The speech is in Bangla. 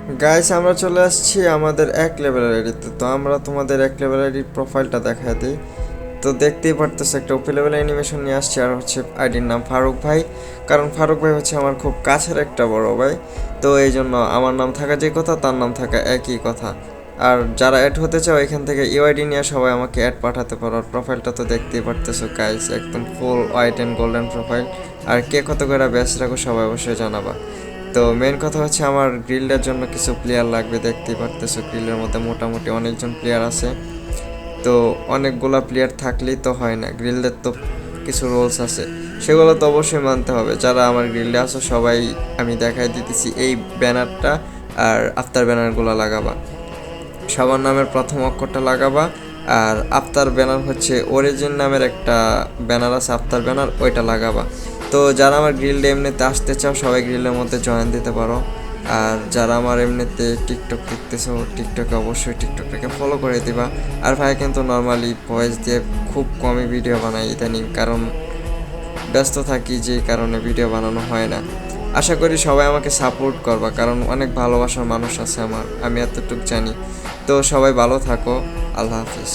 গাইস, আমরা চলে আসছি আমাদের এক লেভেলের আইডিতে। তো আমরা তোমাদের এক লেভেল আইডির প্রোফাইলটা দেখায় দিই। তো দেখতেই পারতেছো একটা ওপি লেভেল অ্যানিমেশন নিয়ে আসছি, আর হচ্ছে আইডির নাম ফারুক ভাই। কারণ ফারুক ভাই হচ্ছে আমার খুব কাছের একটা বড় ভাই। তো এই জন্য আমার নাম থাকা যে কথা, তার নাম থাকা একই কথা। আর যারা অ্যাড হতে চাও এখান থেকে ইউআইডি নিয়ে সবাই আমাকে অ্যাড পাঠাতে পারো। আর প্রোফাইলটা তো দেখতেই পারতেছো গাইস, একদম full white and golden profile. আর কে কত করে ব্যাচ রাখো সবাই অবশ্যই জানাবা। তো মেন কথা হচ্ছে আমার গ্রিল্ডের জন্য কিছু প্লেয়ার লাগবে। দেখতেই পারতেছো গ্রিল্ডের মধ্যে মোটামুটি অনেকজন প্লেয়ার আছে। তো অনেকগুলা প্লেয়ার থাকলেই তো হয় না, গ্রিল্ডের তো কিছু রুলস আছে, সেগুলো তো অবশ্যই মানতে হবে। যারা আমার গ্রিল্ডে আছো সবাই আমি দেখাই দিতেছি এই ব্যানারটা, আর আফতার ব্যানারগুলো লাগাবা। সবার নামের প্রথম অক্ষরটা লাগাবা। আর আফতার ব্যানার হচ্ছে অরিজিন নামের একটা ব্যানার আছে, আফতার ব্যানার, ওইটা লাগাবা। তো যারা আমার গ্রিল্ডে এমনিতে আসতে চাও সবাই গ্রিল্ডের মধ্যে জয়েন দিতে পারো। আর যারা আমার এমনিতে টিকটক দেখতেছো, টিকটকে অবশ্যই টিকটকটাকে ফলো করে দিবা। আর ভাই কিন্তু নর্মালি ভয়েস দিয়ে খুব কমই ভিডিও বানাই ইদানিং, কারণ ব্যস্ত থাকি যে কারণে ভিডিও বানানো হয় না। আশা করি সবাই আমাকে সাপোর্ট করবা, কারণ অনেক ভালোবাসার মানুষ আছে আমার, আমি এতটুকু জানি। তো সবাই ভালো থাকো, আল্লাহ হাফিজ।